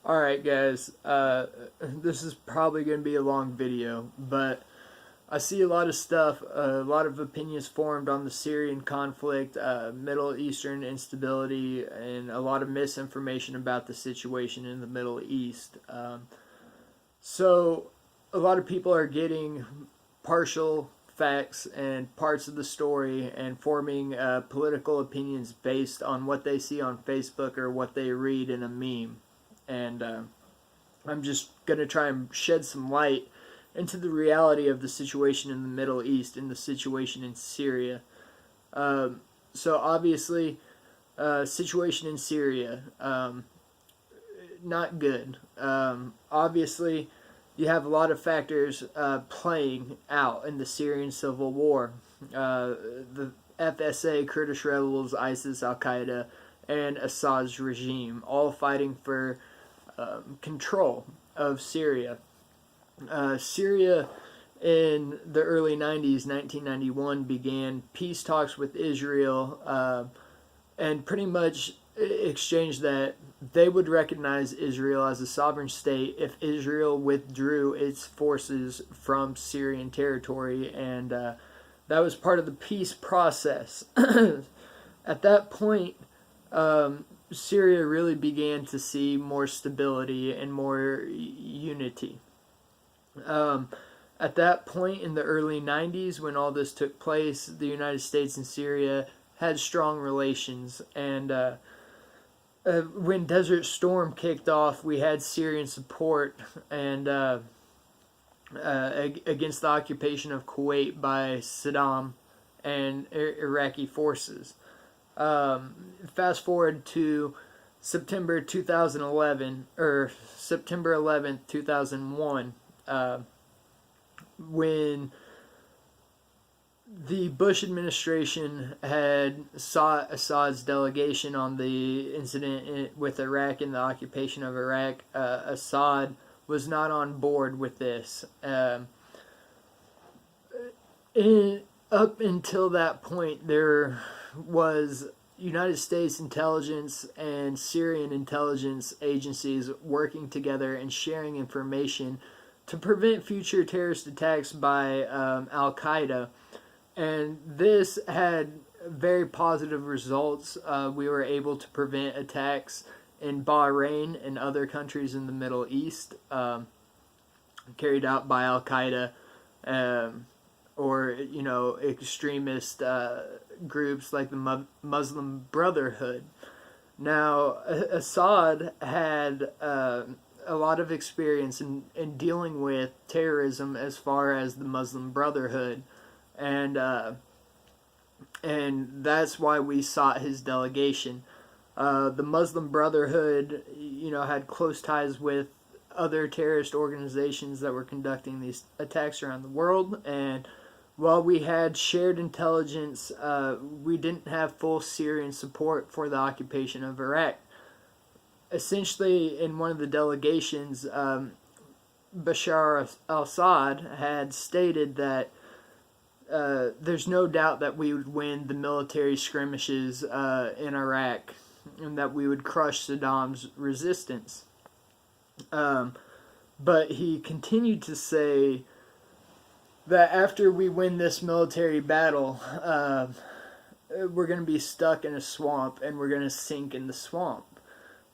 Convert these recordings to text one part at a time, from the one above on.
Alright guys, this is probably going to be a long video, but I see a lot of stuff, a lot of opinions formed on the Syrian conflict, Middle Eastern instability, and a lot of misinformation about the situation in the Middle East. So a lot of people are getting partial facts and parts of the story and forming political opinions based on what they see on Facebook or what they read in a meme. And I'm just going to try and shed some light into the reality of the situation in the Middle East and the situation in Syria. So obviously, situation in Syria, not good. Obviously, you have a lot of factors playing out in the Syrian civil war. The FSA, Kurdish rebels, ISIS, Al-Qaeda, and Assad's regime, all fighting for control of Syria. Syria in the early 90s, 1991, began peace talks with Israel and pretty much exchanged that they would recognize Israel as a sovereign state if Israel withdrew its forces from Syrian territory, and that was part of the peace process. At that point, Syria really began to see more stability and more unity. At that point in the early 90s, when all this took place, the United States and Syria had strong relations, and when Desert Storm kicked off, we had Syrian support and against the occupation of Kuwait by Saddam and Iraqi forces. Fast forward to September 2011, or September 11th, 2001, when the Bush administration had sought Assad's delegation on the incident with Iraq and the occupation of Iraq. Assad was not on board with this. Up until that point, there was United States intelligence and Syrian intelligence agencies working together and sharing information to prevent future terrorist attacks by Al-Qaeda. And this had very positive results. We were able to prevent attacks in Bahrain and other countries in the Middle East carried out by Al-Qaeda or, extremist groups like the Muslim Brotherhood. Now, Assad had a lot of experience in dealing with terrorism as far as the Muslim Brotherhood. And that's why we sought his delegation. The Muslim Brotherhood, had close ties with other terrorist organizations that were conducting these attacks around the world. And while we had shared intelligence, we didn't have full Syrian support for the occupation of Iraq. Essentially, in one of the delegations, Bashar al-Assad had stated that there's no doubt that we would win the military skirmishes in Iraq and that we would crush Saddam's resistance. But he continued to say that after we win this military battle, we're going to be stuck in a swamp and we're going to sink in the swamp.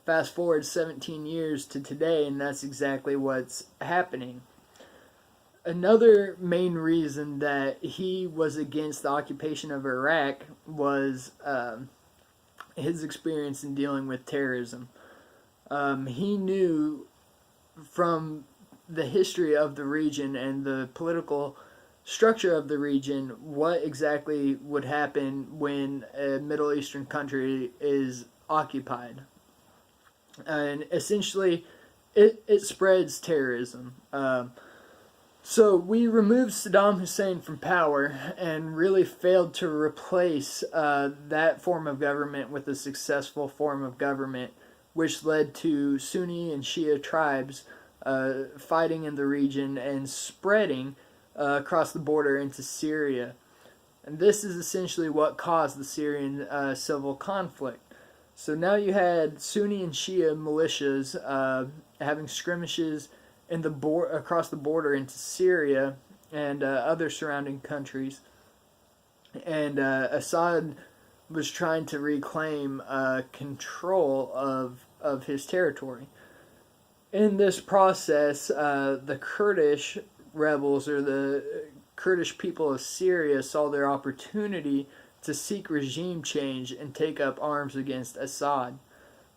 Fast forward 17 years to today, and that's exactly what's happening. Another main reason that he was against the occupation of Iraq was his experience in dealing with terrorism. He knew from the history of the region and the political structure of the region what exactly would happen when a Middle Eastern country is occupied. And essentially, it spreads terrorism. So we removed Saddam Hussein from power and really failed to replace that form of government with a successful form of government, which led to Sunni and Shia tribes fighting in the region and spreading across the border into Syria. And this is essentially what caused the Syrian civil conflict. So now you had Sunni and Shia militias having skirmishes in the across the border into Syria and other surrounding countries, and Assad was trying to reclaim control of his territory. In this process, the Kurdish rebels, or the Kurdish people of Syria, saw their opportunity to seek regime change and take up arms against Assad.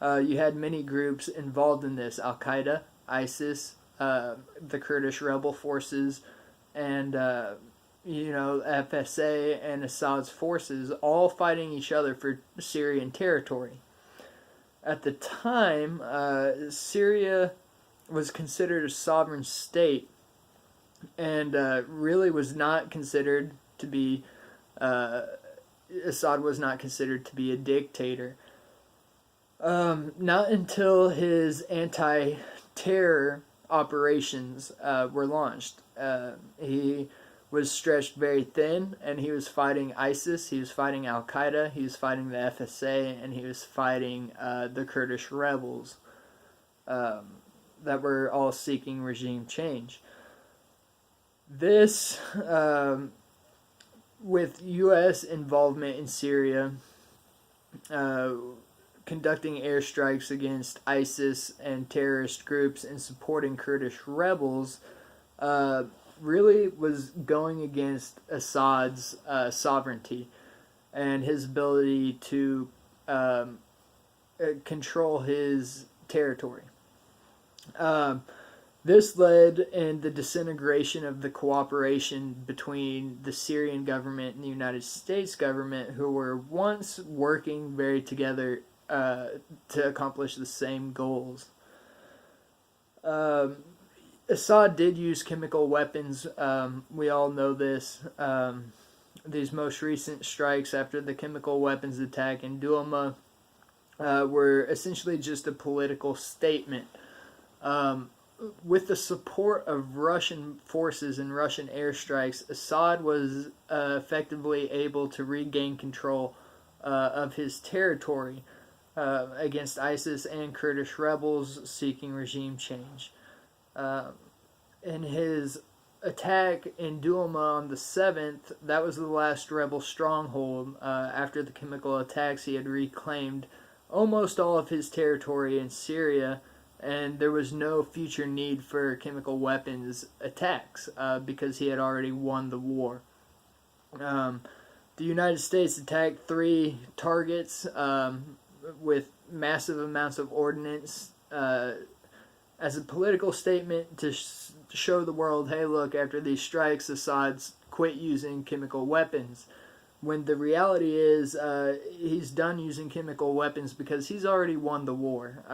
You had many groups involved in this: Al Qaeda, ISIS, the Kurdish rebel forces, and FSA and Assad's forces, all fighting each other for Syrian territory. At the time, Syria was considered a sovereign state, and really was not considered to be. Assad was not considered to be a dictator. Not until his anti-terror operations were launched. He was stretched very thin, and he was fighting ISIS, he was fighting Al Qaeda, he was fighting the FSA, and he was fighting the Kurdish rebels that were all seeking regime change. This, with U.S. involvement in Syria, conducting airstrikes against ISIS and terrorist groups and supporting Kurdish rebels, really was going against Assad's sovereignty and his ability to control his territory. This led in the disintegration of the cooperation between the Syrian government and the United States government, who were once working very together to accomplish the same goals. Assad did use chemical weapons. We all know this. These most recent strikes after the chemical weapons attack in Douma were essentially just a political statement. With the support of Russian forces and Russian airstrikes, Assad was effectively able to regain control of his territory against ISIS and Kurdish rebels seeking regime change. In his attack in Douma on the 7th, that was the last rebel stronghold. After the chemical attacks, he had reclaimed almost all of his territory in Syria, and there was no future need for chemical weapons attacks because he had already won the war. The United States attacked 3 targets with massive amounts of ordnance as a political statement to show the world, hey, look, after these strikes, Assad's quit using chemical weapons. When the reality is he's done using chemical weapons because he's already won the war.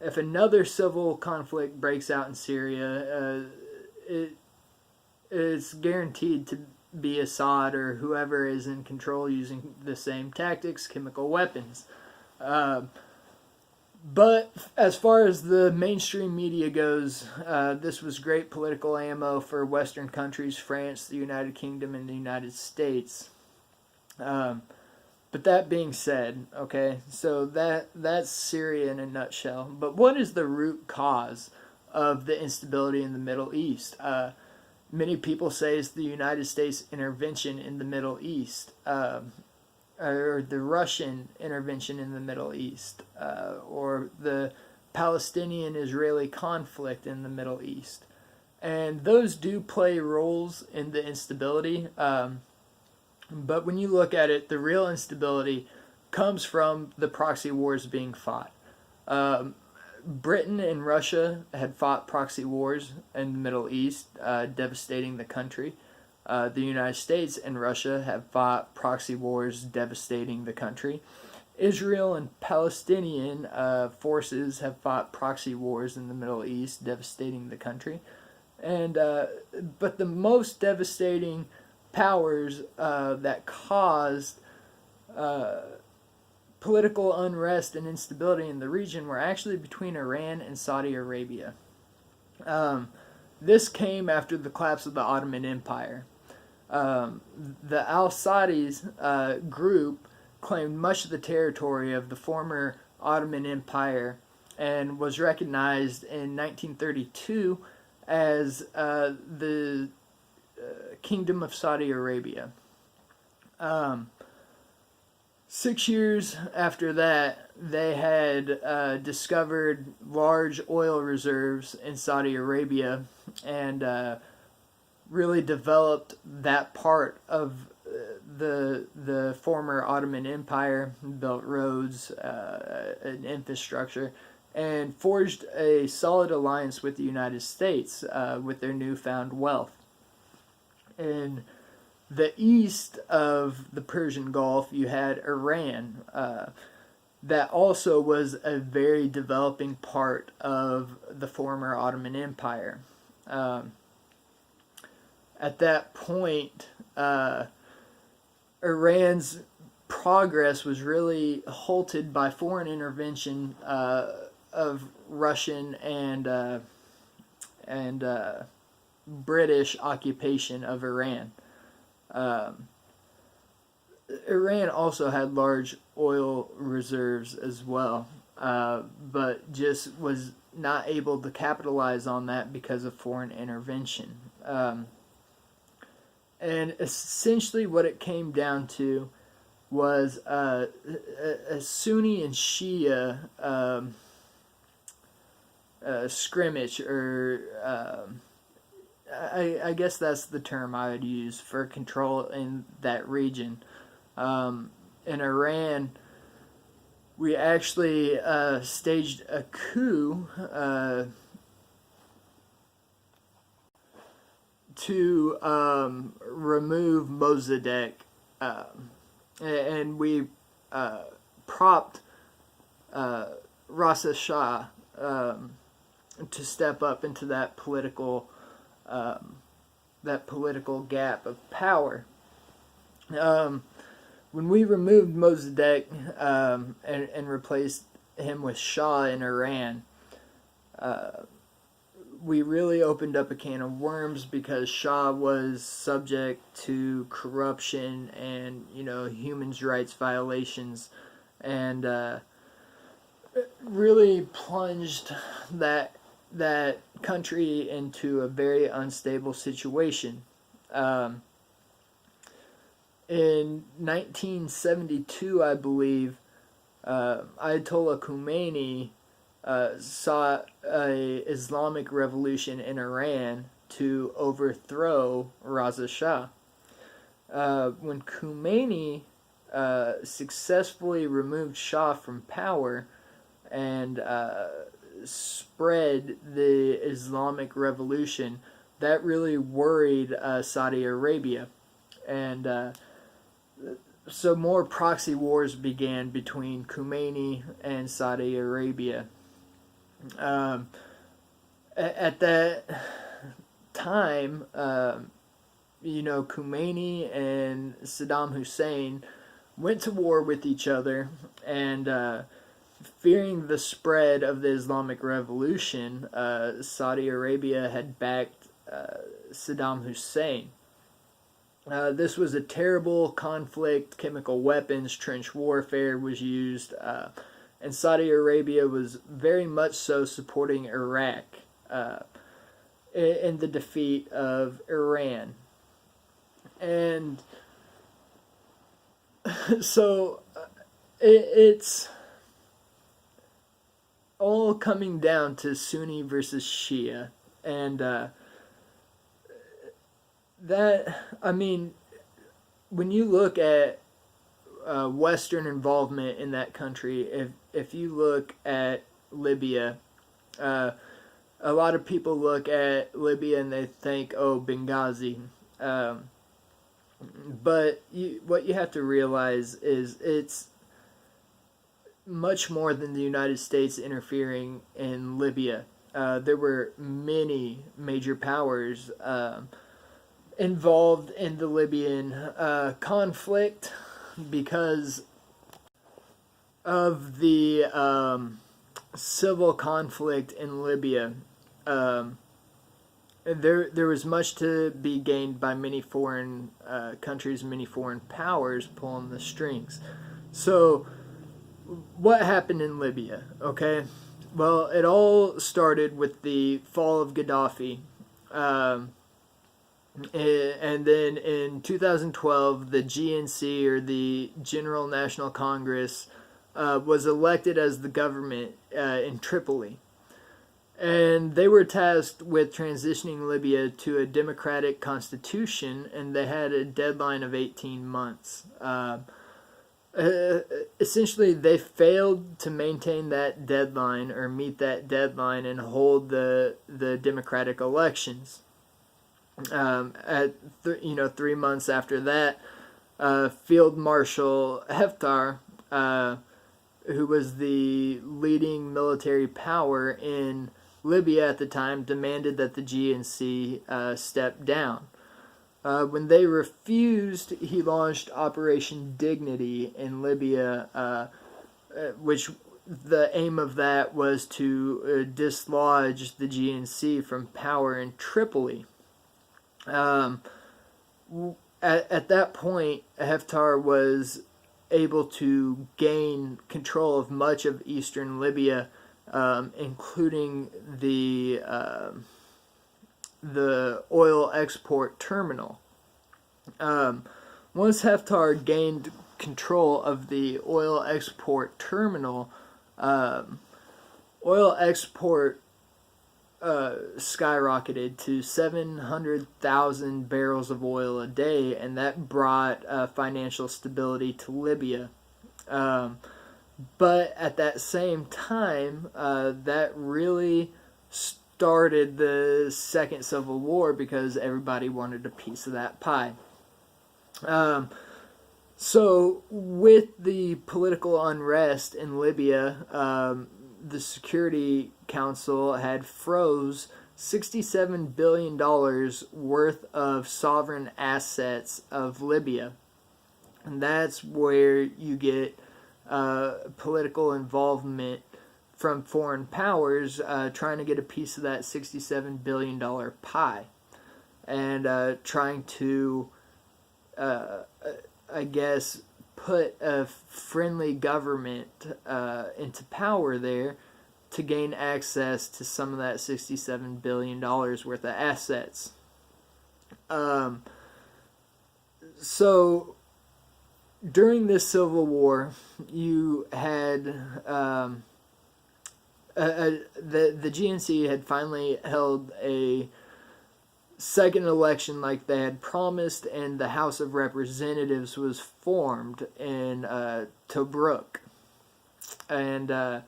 If another civil conflict breaks out in Syria, it's guaranteed to be Assad or whoever is in control using the same tactics, chemical weapons. But as far as the mainstream media goes, this was great political ammo for Western countries, France, the United Kingdom, and the United States. But that being said, okay, so that's Syria in a nutshell. But what is the root cause of the instability in the Middle East? Many people say it's the United States intervention in the Middle East, or the Russian intervention in the Middle East, or the Palestinian-Israeli conflict in the Middle East. And those do play roles in the instability. But when you look at it, the real instability comes from the proxy wars being fought. Britain and Russia had fought proxy wars in the Middle East, devastating the country. The United States and Russia have fought proxy wars devastating the country. Israel and Palestinian forces have fought proxy wars in the Middle East, devastating the country. And but the most devastating powers that caused political unrest and instability in the region were actually between Iran and Saudi Arabia. This came after the collapse of the Ottoman Empire. The Al-Saudis group claimed much of the territory of the former Ottoman Empire and was recognized in 1932 as the Kingdom of Saudi Arabia. 6 years after that, they had discovered large oil reserves in Saudi Arabia and really developed that part of the former Ottoman Empire, built roads, and infrastructure, and forged a solid alliance with the United States with their newfound wealth. In the east of the Persian Gulf, you had Iran. That also was a very developing part of the former Ottoman Empire. At that point, Iran's progress was really halted by foreign intervention of Russian and British occupation of Iran. Iran also had large oil reserves as well, but just was not able to capitalize on that because of foreign intervention. And essentially what it came down to was a Sunni and Shia scrimmage, or I guess that's the term I would use for control in that region. In Iran, we actually staged a coup to remove Mossadegh, and we propped Rasa Shah to step up into that political gap of power. When we removed Mossadegh and replaced him with Shah in Iran, we really opened up a can of worms, because Shah was subject to corruption and, human rights violations, and really plunged that country into a very unstable situation. In 1972, I believe, Ayatollah Khomeini saw a Islamic revolution in Iran to overthrow Reza Shah. When Khomeini successfully removed Shah from power and spread the Islamic revolution, that really worried Saudi Arabia. And so more proxy wars began between Khomeini and Saudi Arabia. At that time, Khomeini and Saddam Hussein went to war with each other, and fearing the spread of the Islamic Revolution, Saudi Arabia had backed Saddam Hussein. This was a terrible conflict. Chemical weapons, trench warfare was used, and Saudi Arabia was very much so supporting Iraq in the defeat of Iran. And so it's all coming down to Sunni versus Shia. And when you look at Western involvement in that country, if you look at Libya, a lot of people look at Libya and they think, oh, Benghazi. But what you have to realize is it's much more than the United States interfering in Libya. There were many major powers involved in the Libyan conflict because of the civil conflict in Libya. There was much to be gained by many foreign countries, many foreign powers pulling the strings. So, what happened in Libya? Okay, well, it all started with the fall of Gaddafi. Um, and then in 2012, the GNC, or the General National Congress, was elected as the government in Tripoli. And they were tasked with transitioning Libya to a democratic constitution, and they had a deadline of 18 months. Essentially, they failed to maintain that deadline or meet that deadline and hold the democratic elections. At 3 months after that, Field Marshal Haftar, who was the leading military power in Libya at the time, demanded that the GNC step down. When they refused, he launched Operation Dignity in Libya, which the aim of that was to dislodge the GNC from power in Tripoli. At that point, Haftar was able to gain control of much of eastern Libya, including the oil export terminal. Once Haftar gained control of the oil export terminal, oil export skyrocketed to 700,000 barrels of oil a day, and that brought financial stability to Libya. But at that same time, that really started the Second Civil War because everybody wanted a piece of that pie. So, with the political unrest in Libya, the Security Council had froze $67 billion worth of sovereign assets of Libya. And that's where you get political involvement from foreign powers trying to get a piece of that $67 billion pie. And trying to, I guess, put a friendly government into power there to gain access to some of that $67 billion worth of assets. So during this civil war, you had the GNC had finally held a second election like they had promised, and the House of Representatives was formed in Tobruk. And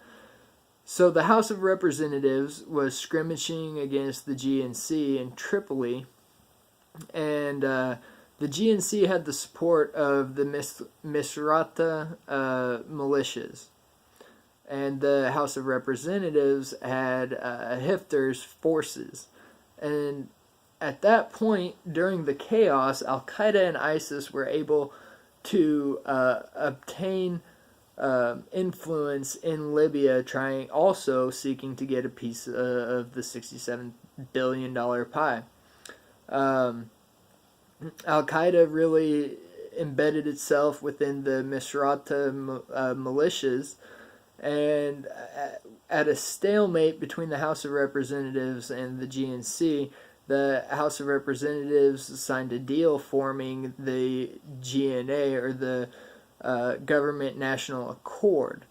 so the House of Representatives was scrimmaging against the GNC in Tripoli, and the GNC had the support of the Misrata militias. And the House of Representatives had Haftar's forces. And at that point, during the chaos, Al-Qaeda and ISIS were able to obtain influence in Libya, seeking to get a piece of the $67 billion pie. Al-Qaeda really embedded itself within the Misrata militias, and at a stalemate between the House of Representatives and the GNC, the House of Representatives signed a deal forming the GNA, or the Government National Accord.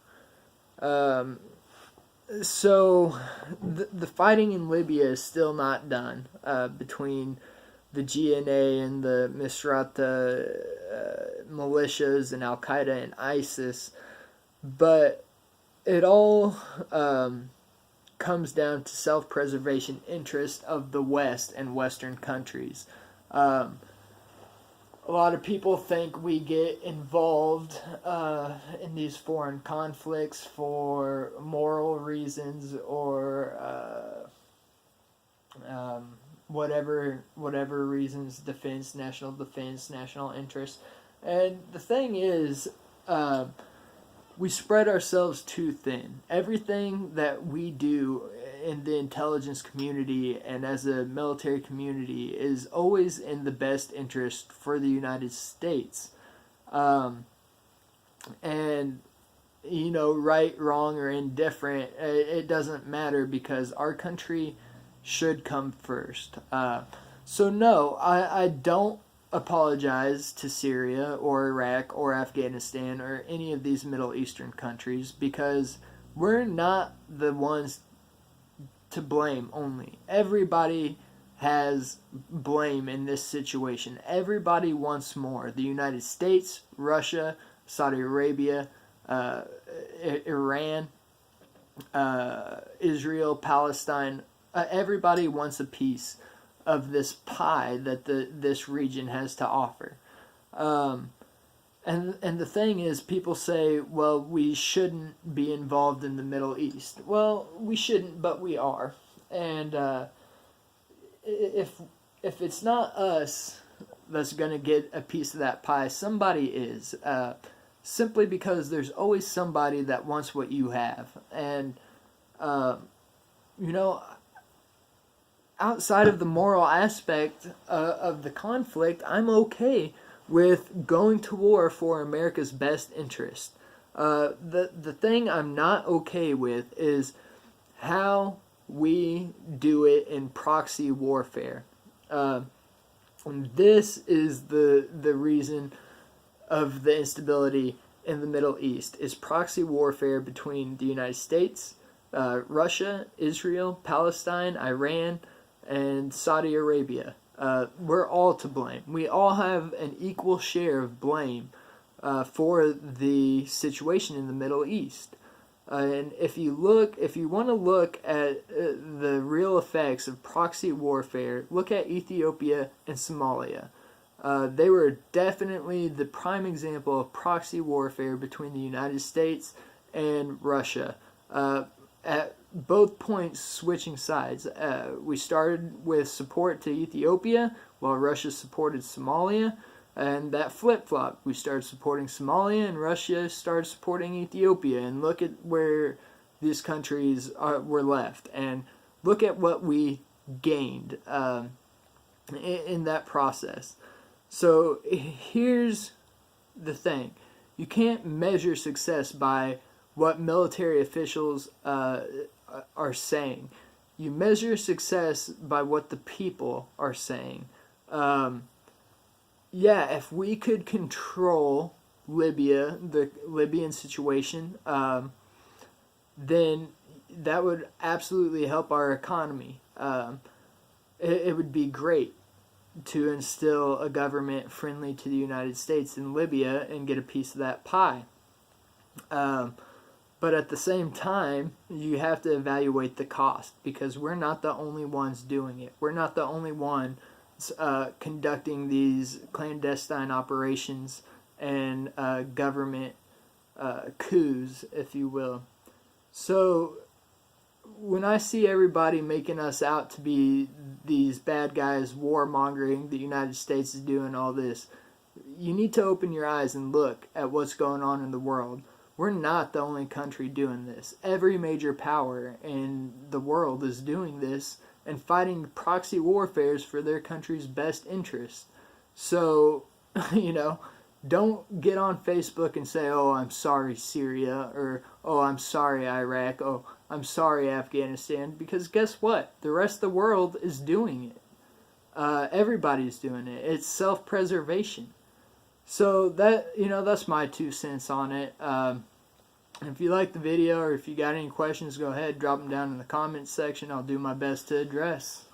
So the fighting in Libya is still not done between the GNA and the Misrata militias and Al-Qaeda and ISIS, but it all comes down to self-preservation interest of the West and Western countries. A lot of people think we get involved in these foreign conflicts for moral reasons, or whatever reasons, defense, national interest. And the thing is, we spread ourselves too thin. Everything that we do in the intelligence community and as a military community is always in the best interest for the United States. And, you know, right, wrong, or indifferent, it doesn't matter because our country should come first. So no, I don't apologize to Syria or Iraq or Afghanistan or any of these Middle Eastern countries because we're not the ones to blame only. Everybody has blame in this situation. Everybody wants more. The United States, Russia, Saudi Arabia, Iran, Israel, Palestine, everybody wants a piece of this pie that this region has to offer. And the thing is, people say, well, we shouldn't be involved in the Middle East. Well, we shouldn't, but we are. And if it's not us that's going to get a piece of that pie, somebody is. Simply because there's always somebody that wants what you have. And, you know, outside of the moral aspect of the conflict, I'm okay with going to war for America's best interest. The thing I'm not okay with is how we do it in proxy warfare. And this is the reason of the instability in the Middle East, is proxy warfare between the United States, Russia, Israel, Palestine, Iran, and Saudi Arabia. We're all to blame. We all have an equal share of blame for the situation in the Middle East. And if you want to look at the real effects of proxy warfare, look at Ethiopia and Somalia. They were definitely the prime example of proxy warfare between the United States and Russia. At both points, switching sides. We started with support to Ethiopia while Russia supported Somalia, and that flip-flop. We started supporting Somalia and Russia started supporting Ethiopia, and look at where these countries were left, and look at what we gained in that process. So here's the thing. You can't measure success by what military officials are saying. You measure success by what the people are saying. If we could control Libya, the Libyan situation, then that would absolutely help our economy. It would be great to instill a government friendly to the United States in Libya and get a piece of that pie. But at the same time, you have to evaluate the cost because we're not the only ones doing it. We're not the only ones conducting these clandestine operations and government coups, if you will. So when I see everybody making us out to be these bad guys warmongering, the United States is doing all this, you need to open your eyes and look at what's going on in the world. We're not the only country doing this. Every major power in the world is doing this and fighting proxy warfares for their country's best interest. So, don't get on Facebook and say, oh, I'm sorry, Syria, or oh, I'm sorry, Iraq, oh, I'm sorry, Afghanistan, because guess what? The rest of the world is doing it. Everybody's doing it. It's self-preservation. So that's my 2 cents on it. If you like the video or if you got any questions, go ahead, drop them down in the comments section. I'll do my best to address.